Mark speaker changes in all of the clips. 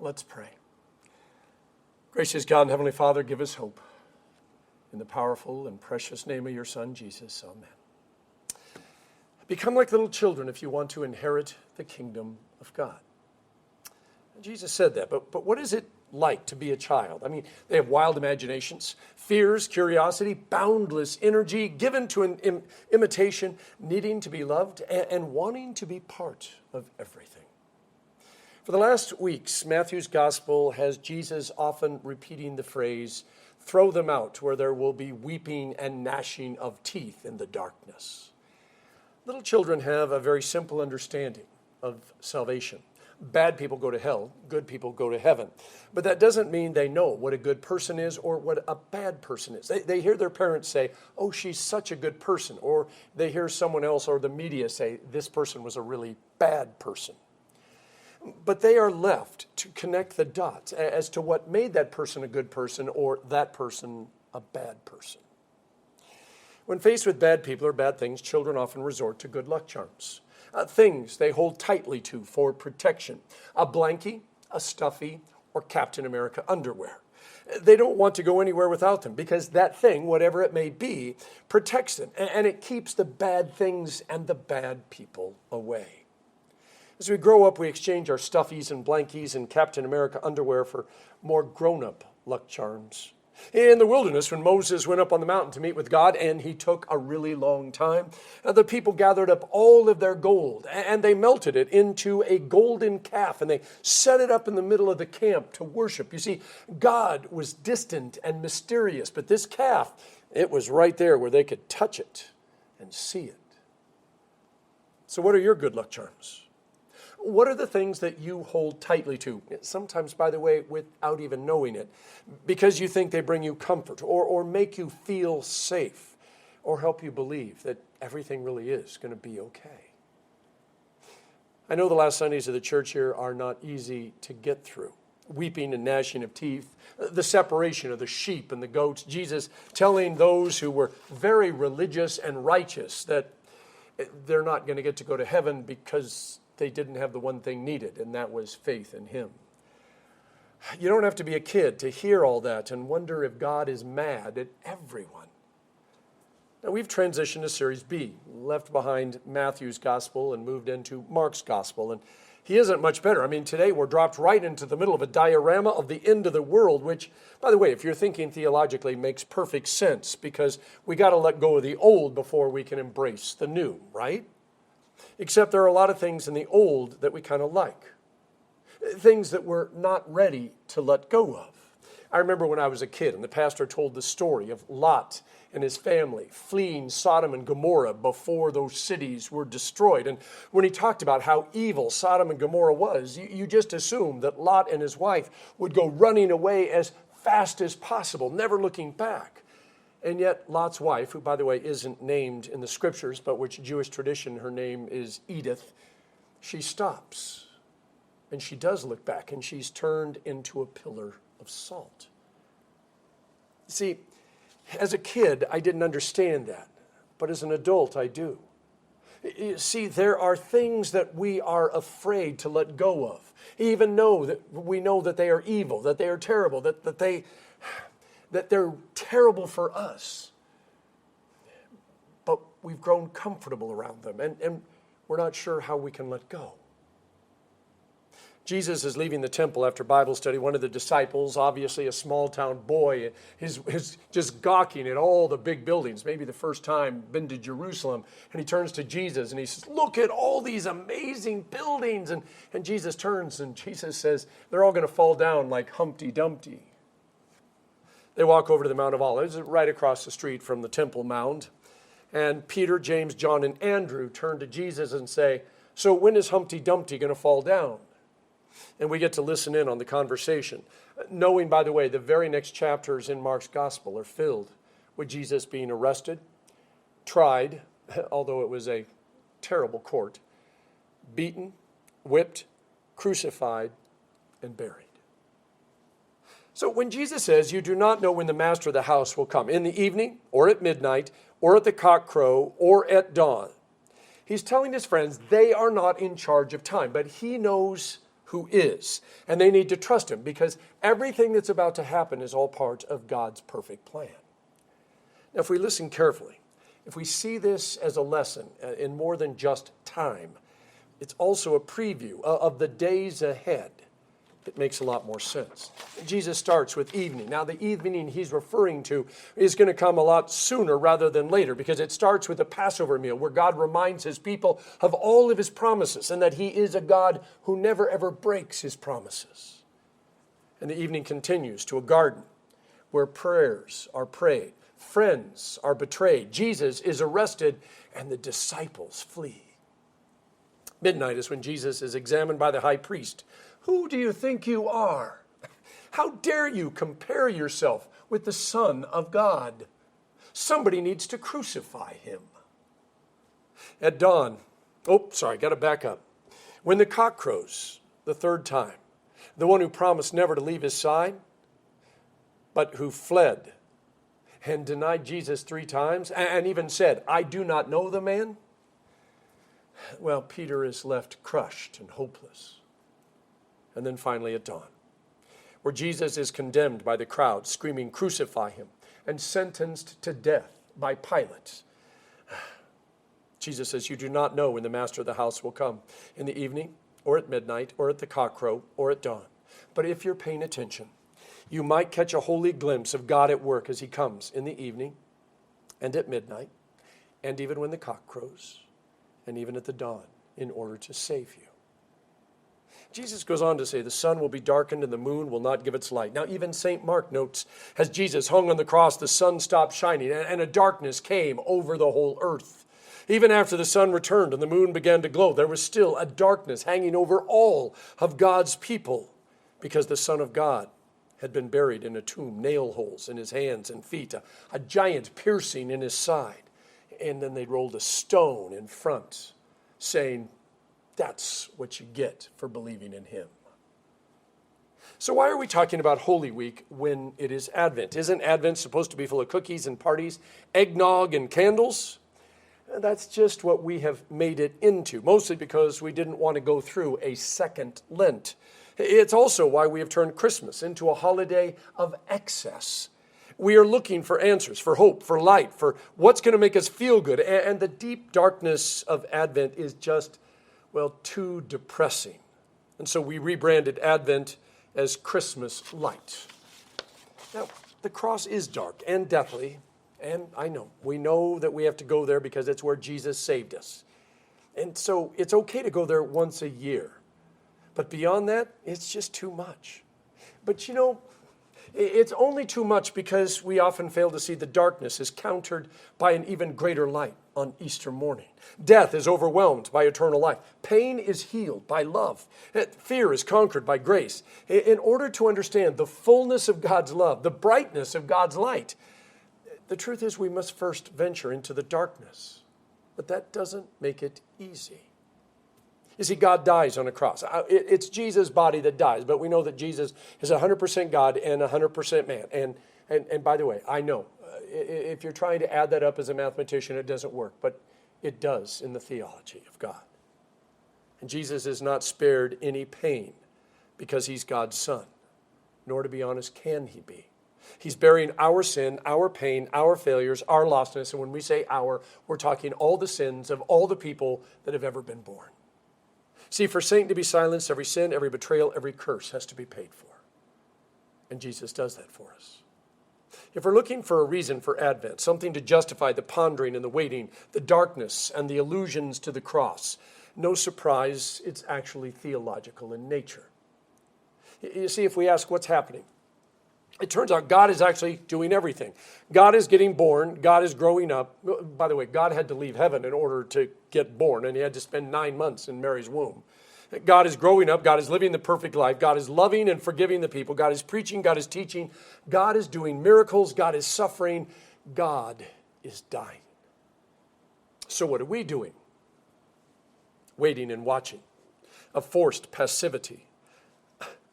Speaker 1: Let's pray. Gracious God and Heavenly Father, give us hope. In the powerful and precious name of your Son, Jesus, amen. Become like little children if you want to inherit the kingdom of God. Jesus said that, but what is it like to be a child? I mean, they have wild imaginations, fears, curiosity, boundless energy, given to an imitation, needing to be loved, and wanting to be part of everything. For the last weeks, Matthew's gospel has Jesus often repeating the phrase, "Throw them out where there will be weeping and gnashing of teeth in the darkness." Little children have a very simple understanding of salvation. Bad people go to hell, good people go to heaven. But that doesn't mean they know what a good person is or what a bad person is. They hear their parents say, "Oh, she's such a good person," or they hear someone else or the media say, "This person was a really bad person." But they are left to connect the dots as to what made that person a good person or that person a bad person. When faced with bad people or bad things, children often resort to good luck charms. Things they hold tightly to for protection. A blankie, a stuffy, or Captain America underwear. They don't want to go anywhere without them because that thing, whatever it may be, protects them and it keeps the bad things and the bad people away. As we grow up, we exchange our stuffies and blankies and Captain America underwear for more grown-up luck charms. In the wilderness, when Moses went up on the mountain to meet with God, and he took a really long time, the people gathered up all of their gold, and they melted it into a golden calf, and they set it up in the middle of the camp to worship. You see, God was distant and mysterious, but this calf, it was right there where they could touch it and see it. So what are your good luck charms? What are the things that you hold tightly to? Sometimes, by the way, without even knowing it, because you think they bring you comfort or make you feel safe or help you believe that everything really is going to be okay. I know the last Sundays of the church here are not easy to get through. Weeping and gnashing of teeth, the separation of the sheep and the goats, Jesus telling those who were very religious and righteous that they're not going to get to go to heaven because they didn't have the one thing needed, and that was faith in him. You don't have to be a kid to hear all that and wonder if God is mad at everyone. Now, we've transitioned to Series B, left behind Matthew's gospel and moved into Mark's gospel, and he isn't much better. I mean, today we're dropped right into the middle of a diorama of the end of the world, which, by the way, if you're thinking theologically, makes perfect sense because we got to let go of the old before we can embrace the new, right? Except there are a lot of things in the old that we kind of like. Things that we're not ready to let go of. I remember when I was a kid and the pastor told the story of Lot and his family fleeing Sodom and Gomorrah before those cities were destroyed. And when he talked about how evil Sodom and Gomorrah was, you just assumed that Lot and his wife would go running away as fast as possible, never looking back. And yet Lot's wife, who, by the way, isn't named in the scriptures, but which Jewish tradition, her name is Edith, she stops. And she does look back, and she's turned into a pillar of salt. See, as a kid, I didn't understand that. But as an adult, I do. You see, there are things that we are afraid to let go of. Even though that we know that they are evil, that they are terrible, that they're terrible for us. But we've grown comfortable around them, and we're not sure how we can let go. Jesus is leaving the temple after Bible study. One of the disciples, obviously a small-town boy, is just gawking at all the big buildings, maybe the first time been to Jerusalem. And he turns to Jesus and he says, "Look at all these amazing buildings." And Jesus turns and Jesus says, "They're all going to fall down like Humpty Dumpty." They walk over to the Mount of Olives, right across the street from the Temple Mount. And Peter, James, John, and Andrew turn to Jesus and say, "So when is Humpty Dumpty going to fall down?" And we get to listen in on the conversation, knowing, by the way, the very next chapters in Mark's gospel are filled with Jesus being arrested, tried, although it was a terrible court, beaten, whipped, crucified, and buried. So when Jesus says, "You do not know when the master of the house will come, in the evening, or at midnight, or at the cock crow, or at dawn," he's telling his friends they are not in charge of time, but he knows who is. And they need to trust him because everything that's about to happen is all part of God's perfect plan. Now, if we listen carefully, if we see this as a lesson in more than just time, it's also a preview of the days ahead. It makes a lot more sense. Jesus starts with evening. Now, the evening he's referring to is going to come a lot sooner rather than later because it starts with the Passover meal where God reminds his people of all of his promises and that he is a God who never ever breaks his promises. And the evening continues to a garden where prayers are prayed, friends are betrayed, Jesus is arrested, and the disciples flee. Midnight is when Jesus is examined by the high priest. Who do you think you are? How dare you compare yourself with the Son of God? Somebody needs to crucify him. At dawn, got to back up. When the cock crows the third time, the one who promised never to leave his side, but who fled and denied Jesus 3 times and even said, I do not know the man. Well, Peter is left crushed and hopeless. And then finally at dawn, where Jesus is condemned by the crowd, screaming, crucify him, and sentenced to death by Pilate. Jesus says, you do not know when the master of the house will come, in the evening, or at midnight, or at the cockcrow, or at dawn. But if you're paying attention, you might catch a holy glimpse of God at work as he comes in the evening, and at midnight, and even when the cock crows, and even at the dawn, in order to save you. Jesus goes on to say, the sun will be darkened and the moon will not give its light. Now, even St. Mark notes, as Jesus hung on the cross, the sun stopped shining and a darkness came over the whole earth. Even after the sun returned and the moon began to glow, there was still a darkness hanging over all of God's people because the Son of God had been buried in a tomb, nail holes in his hands and feet, a giant piercing in his side. And then they rolled a stone in front, saying, that's what you get for believing in him. So why are we talking about Holy Week when it is Advent? Isn't Advent supposed to be full of cookies and parties, eggnog and candles? That's just what we have made it into, mostly because we didn't want to go through a second Lent. It's also why we have turned Christmas into a holiday of excess. We are looking for answers, for hope, for light, for what's going to make us feel good. And the deep darkness of Advent is just, too depressing. And so we rebranded Advent as Christmas light. Now, the cross is dark and deathly, and we know that we have to go there because it's where Jesus saved us. And so it's okay to go there once a year. But beyond that, it's just too much. But it's only too much because we often fail to see the darkness is countered by an even greater light on Easter morning. Death is overwhelmed by eternal life. Pain is healed by love. Fear is conquered by grace. In order to understand the fullness of God's love, the brightness of God's light, the truth is we must first venture into the darkness. But that doesn't make it easy. You see, God dies on a cross. It's Jesus' body that dies, but we know that Jesus is 100% God and 100% man. And by the way, I know, if you're trying to add that up as a mathematician, it doesn't work, but it does in the theology of God. And Jesus is not spared any pain because he's God's son, nor, to be honest, can he be. He's bearing our sin, our pain, our failures, our lostness, and when we say our, we're talking all the sins of all the people that have ever been born. See, for Satan to be silenced, every sin, every betrayal, every curse has to be paid for. And Jesus does that for us. If we're looking for a reason for Advent, something to justify the pondering and the waiting, the darkness and the allusions to the cross, no surprise, it's actually theological in nature. You see, if we ask what's happening, it turns out God is actually doing everything. God is getting born. God is growing up. By the way, God had to leave heaven in order to get born, and he had to spend 9 months in Mary's womb. God is growing up. God is living the perfect life. God is loving and forgiving the people. God is preaching. God is teaching. God is doing miracles. God is suffering. God is dying. So what are we doing? Waiting and watching. A forced passivity.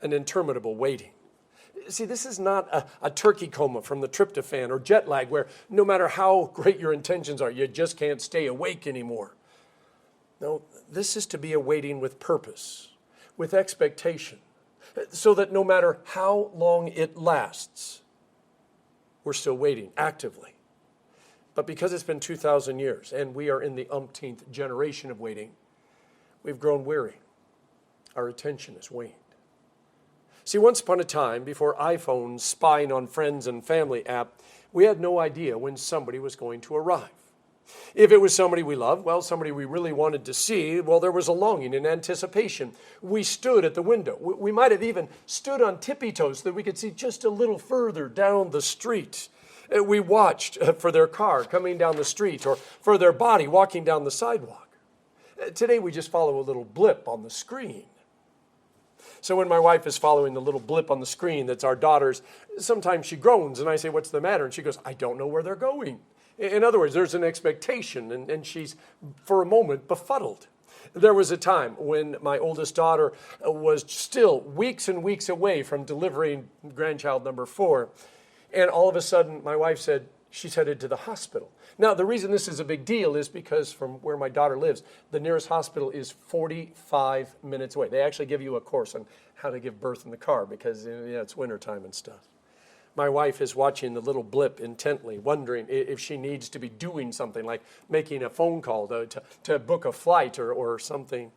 Speaker 1: An interminable waiting. See, this is not a turkey coma from the tryptophan or jet lag where no matter how great your intentions are, you just can't stay awake anymore. No, this is to be a waiting with purpose, with expectation, so that no matter how long it lasts, we're still waiting actively. But because it's been 2,000 years and we are in the umpteenth generation of waiting, we've grown weary. Our attention has waned. See, once upon a time, before iPhones spying on friends and family app, we had no idea when somebody was going to arrive. If it was somebody we loved, well, somebody we really wanted to see, well, there was a longing and anticipation. We stood at the window. We might have even stood on tippy toes so that we could see just a little further down the street. We watched for their car coming down the street or for their body walking down the sidewalk. Today, we just follow a little blip on the screen. So when my wife is following the little blip on the screen that's our daughter's, sometimes she groans and I say, "What's the matter?" And she goes, "I don't know where they're going." In other words, there's an expectation and she's, for a moment, befuddled. There was a time when my oldest daughter was still weeks and weeks away from delivering grandchild number 4. And all of a sudden, my wife said she's headed to the hospital. Now, the reason this is a big deal is because from where my daughter lives, the nearest hospital is 45 minutes away. They actually give you a course on how to give birth in the car because it's wintertime and stuff. My wife is watching the little blip intently, wondering if she needs to be doing something like making a phone call to book a flight or something.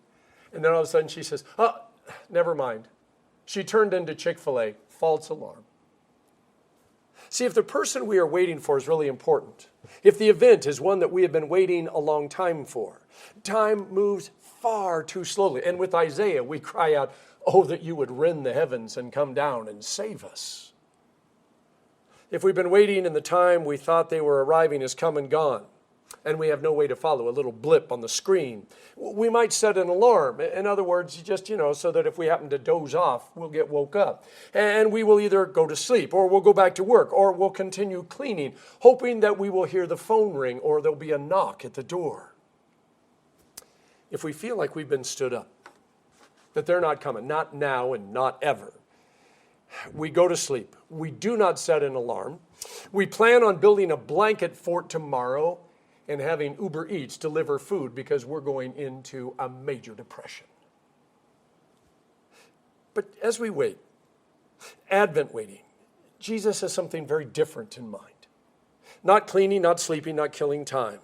Speaker 1: And then all of a sudden she says, "Oh, never mind." She turned into Chick-fil-A. False alarm. See, if the person we are waiting for is really important, if the event is one that we have been waiting a long time for, time moves far too slowly. And with Isaiah, we cry out, "Oh, that you would rend the heavens and come down and save us." If we've been waiting and the time we thought they were arriving has come and gone, and we have no way to follow a little blip on the screen, we might set an alarm. In other words, just, so that if we happen to doze off, we'll get woke up. And we will either go to sleep, or we'll go back to work, or we'll continue cleaning, hoping that we will hear the phone ring, or there'll be a knock at the door. If we feel like we've been stood up, that they're not coming, not now and not ever, we go to sleep. We do not set an alarm. We plan on building a blanket fort tomorrow and having Uber Eats deliver food because we're going into a major depression. But as we wait, Advent waiting, Jesus has something very different in mind. Not cleaning, not sleeping, not killing time.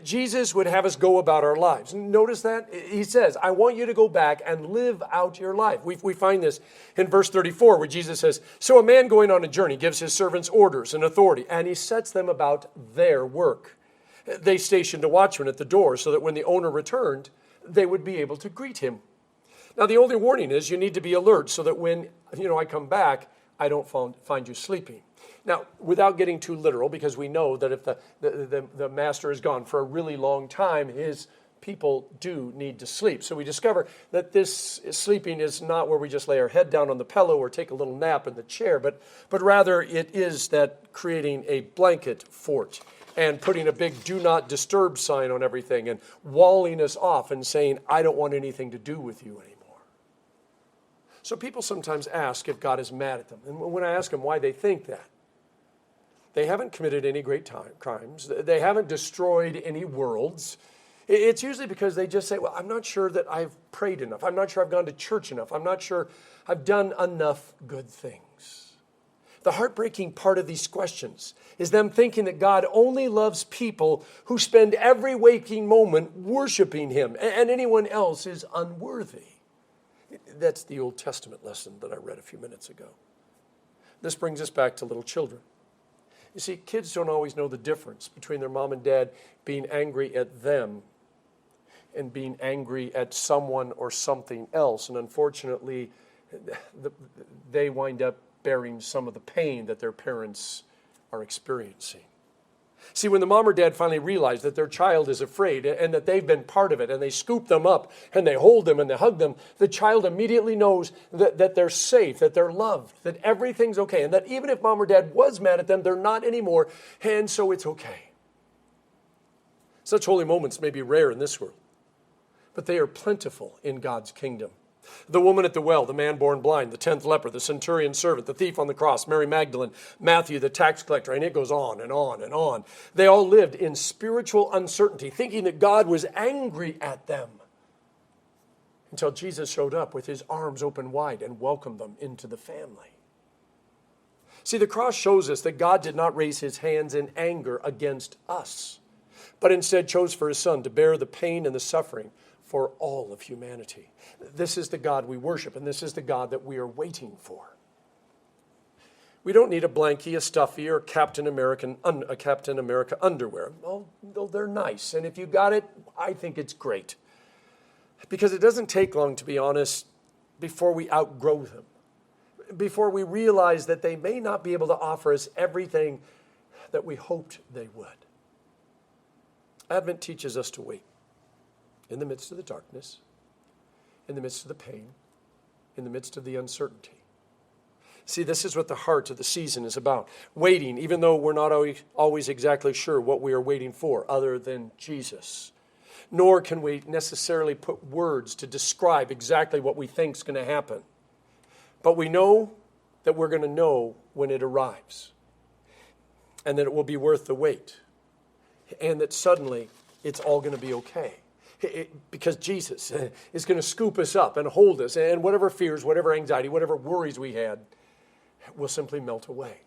Speaker 1: Jesus would have us go about our lives. Notice that? He says, "I want you to go back and live out your life." We find this in verse 34 where Jesus says, "So a man going on a journey gives his servants orders and authority, and he sets them about their work. They stationed a watchman at the door so that when the owner returned, they would be able to greet him. Now, the only warning is you need to be alert so that when, I come back, I don't find you sleeping." Now, without getting too literal, because we know that if the master is gone for a really long time, his people do need to sleep. So we discover that this sleeping is not where we just lay our head down on the pillow or take a little nap in the chair, but rather it is that creating a blanket fort and putting a big do not disturb sign on everything and walling us off and saying, "I don't want anything to do with you anymore." So people sometimes ask if God is mad at them. And when I ask them why they think that, they haven't committed any great crimes. They haven't destroyed any worlds. It's usually because they just say, "Well, I'm not sure that I've prayed enough. I'm not sure I've gone to church enough. I'm not sure I've done enough good things." The heartbreaking part of these questions is them thinking that God only loves people who spend every waking moment worshiping him, and anyone else is unworthy. That's the Old Testament lesson that I read a few minutes ago. This brings us back to little children. You see, kids don't always know the difference between their mom and dad being angry at them and being angry at someone or something else. And unfortunately, they wind up bearing some of the pain that their parents are experiencing. See, when the mom or dad finally realize that their child is afraid and that they've been part of it, and they scoop them up and they hold them and they hug them, the child immediately knows that they're safe, that they're loved, that everything's okay, and that even if mom or dad was mad at them, they're not anymore, and so it's okay. Such holy moments may be rare in this world, but they are plentiful in God's kingdom. The woman at the well, the man born blind, the 10th leper, the centurion's servant, the thief on the cross, Mary Magdalene, Matthew, the tax collector, and it goes on and on and on. They all lived in spiritual uncertainty, thinking that God was angry at them. until Jesus showed up with his arms open wide and welcomed them into the family. See, the cross shows us that God did not raise his hands in anger against us, but instead chose for his Son to bear the pain and the suffering for all of humanity. This is the God we worship, and this is the God that we are waiting for. We don't need a blankie, a stuffy, or Captain America underwear. Well, they're nice, and if you got it, I think it's great. Because it doesn't take long, to be honest, before we outgrow them, before we realize that they may not be able to offer us everything that we hoped they would. Advent teaches us to wait in the midst of the darkness, in the midst of the pain, in the midst of the uncertainty. See, this is what the heart of the season is about. Waiting, even though we're not always exactly sure what we are waiting for, other than Jesus. Nor can we necessarily put words to describe exactly what we think is going to happen. But we know that we're going to know when it arrives. And that it will be worth the wait. And that suddenly it's all going to be okay. Because Jesus is going to scoop us up and hold us. And whatever fears, whatever anxiety, whatever worries we had will simply melt away.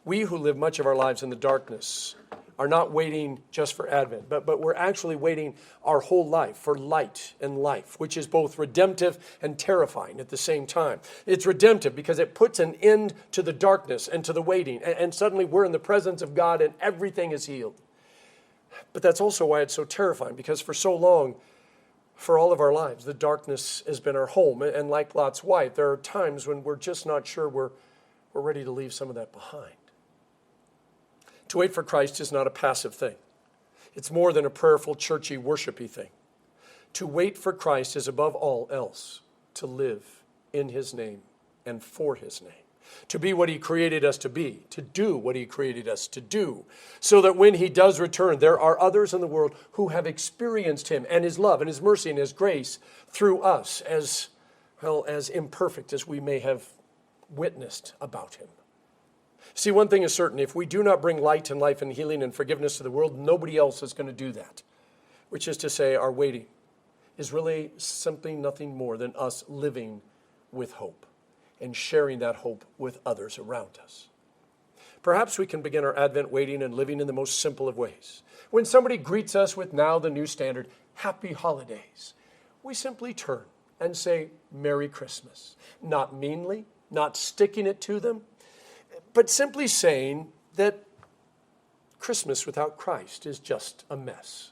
Speaker 1: We who live much of our lives in the darkness are not waiting just for Advent, but we're actually waiting our whole life for light and life, which is both redemptive and terrifying at the same time. It's redemptive because it puts an end to the darkness and to the waiting, and suddenly we're in the presence of God and everything is healed. But that's also why it's so terrifying, because for so long, for all of our lives, the darkness has been our home, and like Lot's wife, there are times when we're just not sure we're ready to leave some of that behind. To wait for Christ is not a passive thing. It's more than a prayerful, churchy, worshipy thing. To wait for Christ is above all else to live in his name and for his name. To be what he created us to be, to do what he created us to do, so that when he does return, there are others in the world who have experienced him and his love and his mercy and his grace through us, as well as imperfect as we may have witnessed about him. See, one thing is certain. If we do not bring light and life and healing and forgiveness to the world, nobody else is going to do that. Which is to say, our waiting is really simply nothing more than us living with hope and sharing that hope with others around us. Perhaps we can begin our Advent waiting and living in the most simple of ways. When somebody greets us with now the new standard, Happy Holidays, we simply turn and say, Merry Christmas. Not meanly, not sticking it to them, but simply saying that Christmas without Christ is just a mess.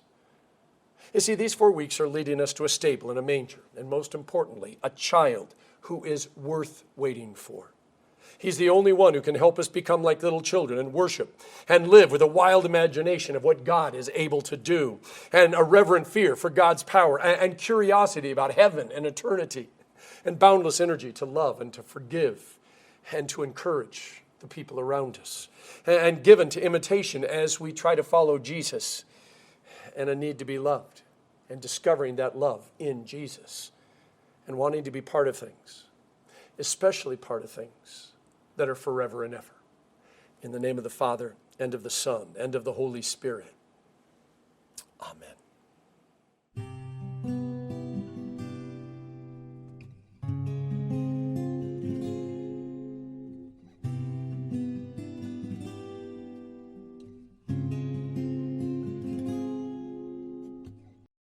Speaker 1: You see, these 4 weeks are leading us to a stable and a manger, and most importantly, a child who is worth waiting for. He's the only one who can help us become like little children and worship and live with a wild imagination of what God is able to do, and a reverent fear for God's power, and curiosity about heaven and eternity, and boundless energy to love and to forgive and to encourage the people around us, and given to imitation as we try to follow Jesus, and a need to be loved, and discovering that love in Jesus, and wanting to be part of things, especially part of things that are forever and ever. In the name of the Father, and of the Son, and of the Holy Spirit. Amen.